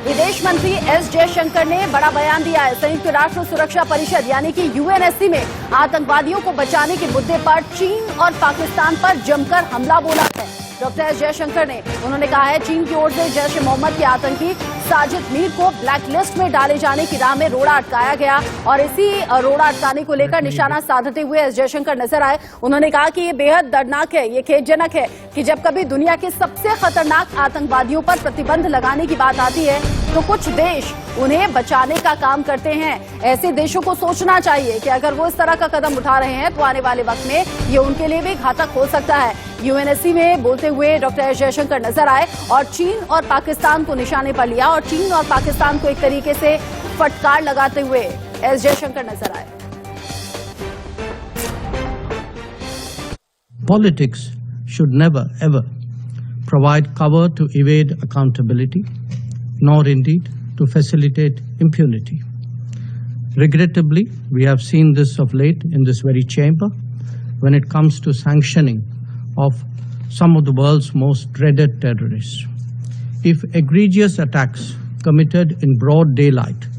विदेश मंत्री एस जयशंकर ने बड़ा बयान दिया है। संयुक्त राष्ट्र सुरक्षा परिषद यानी कि यूएनएससी में आतंकवादियों को बचाने के मुद्दे पर चीन और पाकिस्तान पर जमकर हमला बोला है। डॉक्टर एस जयशंकर ने उन्होंने कहा है चीन की ओर से जैश ए मोहम्मद के आतंकी साजिद मीर को ब्लैक लिस्ट में डाले जाने की राह में रोड़ा अटकाया गया और इसी रोड़ा अटकाने को लेकर निशाना साधते हुए एस जयशंकर नजर आए। उन्होंने कहा कि ये बेहद दर्दनाक है, ये खेदजनक है कि जब कभी दुनिया के सबसे खतरनाक आतंकवादियों पर प्रतिबंध लगाने की बात आती है तो कुछ देश उन्हें बचाने का काम करते हैं। ऐसे देशों को सोचना चाहिए कि अगर वो इस तरह का कदम उठा रहे हैं तो आने वाले वक्त में ये उनके लिए भी घातक हो सकता है। यूएनएससी में बोलते हुए डॉक्टर एस जयशंकर नजर आए और चीन और पाकिस्तान को निशाने पर लिया और चीन और पाकिस्तान को एक तरीके से फटकार लगाते हुए एस जयशंकर नजर आए। Politics should never ever provide cover to evade accountability, nor indeed to facilitate impunity. Regrettably, we have seen this of late in this very chamber when it comes to sanctioning of some of the world's most dreaded terrorists. If egregious attacks committed in broad daylight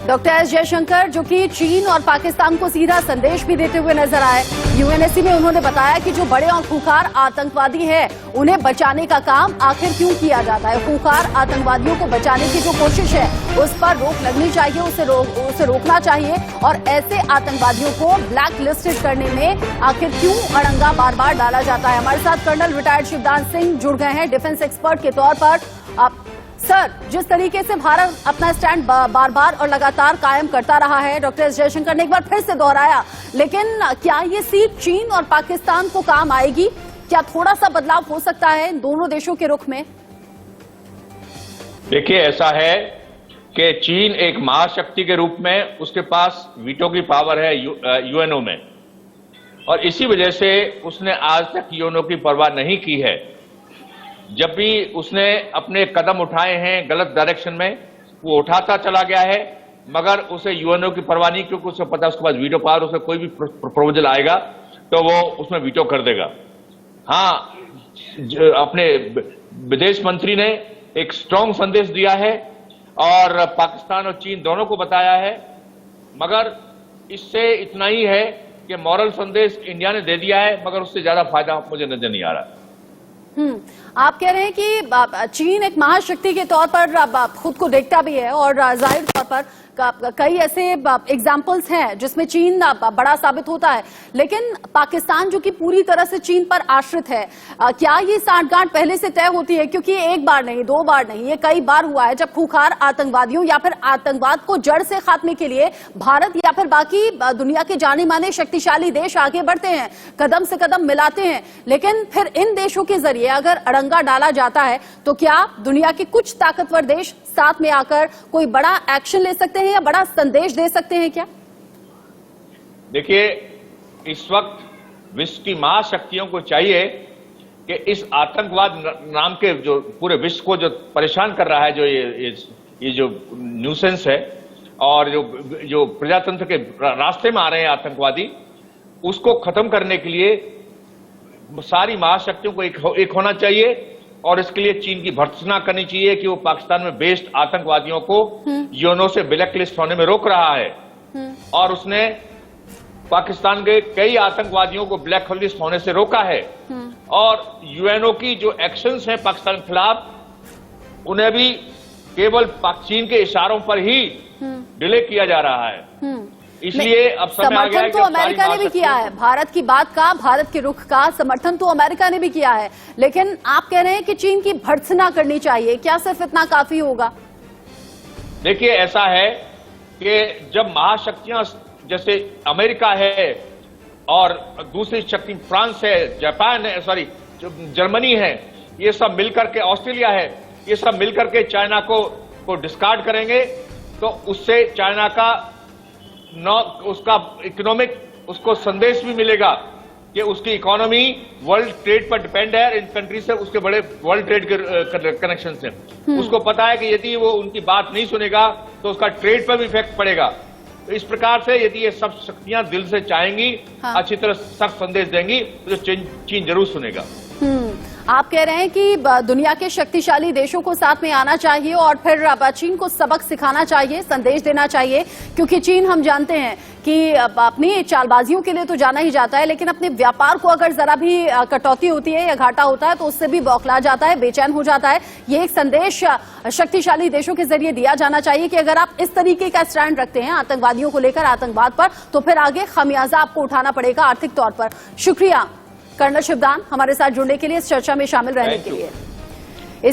doctor S Jaishankar जो कि चीन और पाकिस्तान को सीधा संदेश भी देते हुए नजर आए। यूएनएससी में उन्होंने बताया कि जो बड़े और खूंखार आतंकवादी हैं उन्हें बचाने का काम आखिर क्यों किया जाता है। खूंखार आतंकवादियों को बचाने की जो कोशिश है उस पर रोक लगनी चाहिए, उसे रोकना चाहिए और ऐसे आतंकवादियों को ब्लैक लिस्टेड करने में आखिर क्यों अड़ंगा बार बार डाला जाता है। हमारे साथ कर्नल रिटायर्ड शिवदान सिंह जुड़ गए हैं डिफेंस एक्सपर्ट के तौर पर। सर, जिस तरीके से भारत अपना स्टैंड बार बार और लगातार कायम करता रहा है, डॉक्टर एस जयशंकर ने एक बार फिर से दोहराया, लेकिन क्या ये सीट चीन और पाकिस्तान को काम आएगी? क्या थोड़ा सा बदलाव हो सकता है इन दोनों देशों के रुख में? देखिए, ऐसा है कि चीन एक महाशक्ति के रूप में उसके पास वीटो की पावर है यूएनओ में, और इसी वजह से उसने आज तक यूएनओ की परवाह नहीं की है। जब भी उसने अपने कदम उठाए हैं गलत डायरेक्शन में, वो उठाता चला गया है, मगर उसे यूएनओ की परवाह नहीं, क्योंकि उसे पता है उसके पास वीटो पावर, उसे कोई भी प्रपोजल आएगा तो वो उसमें वीटो कर देगा। हाँ, अपने विदेश मंत्री ने एक स्ट्रांग संदेश दिया है और पाकिस्तान और चीन दोनों को बताया है, मगर इससे इतना ही है कि मॉरल संदेश इंडिया ने दे दिया है, मगर उससे ज्यादा फायदा मुझे नजर नहीं आ रहा। आप कह रहे हैं कि चीन एक महाशक्ति के तौर पर खुद को देखता भी है और जाहिर तौर पर कई ऐसे एग्जाम्पल्स हैं जिसमें चीन बड़ा साबित होता है, लेकिन पाकिस्तान जो कि पूरी तरह से चीन पर आश्रित है, क्या ये सांठगांठ पहले से तय होती है? क्योंकि एक बार नहीं, दो बार नहीं, ये कई बार हुआ है जब खूंखार आतंकवादियों या फिर आतंकवाद को जड़ से खात्मे के लिए भारत या फिर बाकी दुनिया के जाने माने शक्तिशाली देश आगे बढ़ते हैं, कदम से कदम मिलाते हैं, लेकिन फिर इन देशों के जरिए अगर अड़ंगा डाला जाता है तो क्या दुनिया के कुछ ताकतवर देश साथ में आकर कोई बड़ा एक्शन ले सकते हैं या बड़ा संदेश दे सकते हैं क्या? देखिए, इस वक्त विश्व की महाशक्तियों को चाहिए कि इस आतंकवाद नाम के जो पूरे विश्व को जो परेशान कर रहा है, जो ये जो न्यूसेंस है और जो प्रजातंत्र के रास्ते में आ रहे हैं आतंकवादी, उसको खत्म करने के लिए सारी महाशक्तियों को एक होना चाहिए और इसके लिए चीन की भर्त्सना करनी चाहिए कि वो पाकिस्तान में बेस्ड आतंकवादियों को यूएनओ से ब्लैक लिस्ट होने में रोक रहा है और उसने पाकिस्तान के कई आतंकवादियों को ब्लैक लिस्ट होने से रोका है और यूएनओ की जो एक्शंस हैं पाकिस्तान के खिलाफ उन्हें भी केवल चीन के इशारों पर ही डिले किया जा रहा है। इसलिए अब समय आ गया है कि समर्थन तो अमेरिका ने भी किया है, भारत की बात का, भारत के रुख का समर्थन तो अमेरिका ने भी किया है, लेकिन आप कह रहे हैं कि चीन की भर्त्सना करनी चाहिए। क्या सिर्फ इतना काफी होगा? देखिए, ऐसा है कि जब महाशक्तियां जैसे अमेरिका है और दूसरी शक्ति फ्रांस है, जापान है, जर्मनी है, ये सब मिलकर के, ऑस्ट्रेलिया है, ये सब मिलकर के चाइना को डिस्कार्ड करेंगे तो उससे चाइना का उसका इकोनॉमिक उसको संदेश भी मिलेगा कि उसकी इकोनॉमी वर्ल्ड ट्रेड पर डिपेंड है, इन कंट्री से उसके बड़े वर्ल्ड ट्रेड के कनेक्शन से। उसको पता है कि यदि वो उनकी बात नहीं सुनेगा तो उसका ट्रेड पर भी इफेक्ट पड़ेगा। तो इस प्रकार से यदि ये सब शक्तियां दिल से चाहेंगी, अच्छी तरह सख्त संदेश देंगी, तो चीन जरूर सुनेगा। आप कह रहे हैं कि दुनिया के शक्तिशाली देशों को साथ में आना चाहिए और फिर चीन को सबक सिखाना चाहिए, संदेश देना चाहिए, क्योंकि चीन हम जानते हैं कि अपनी चालबाजियों के लिए तो जाना ही जाता है, लेकिन अपने व्यापार को अगर जरा भी कटौती होती है या घाटा होता है तो उससे भी बौखला जाता है, बेचैन हो जाता है। ये एक संदेश शक्तिशाली देशों के जरिए दिया जाना चाहिए कि अगर आप इस तरीके का स्टैंड रखते हैं आतंकवादियों को लेकर, आतंकवाद पर, तो फिर आगे खमियाजा आपको उठाना पड़ेगा आर्थिक तौर पर। शुक्रिया कर्नल शिवदान हमारे साथ जुड़ने के लिए, इस चर्चा में शामिल रहने के लिए।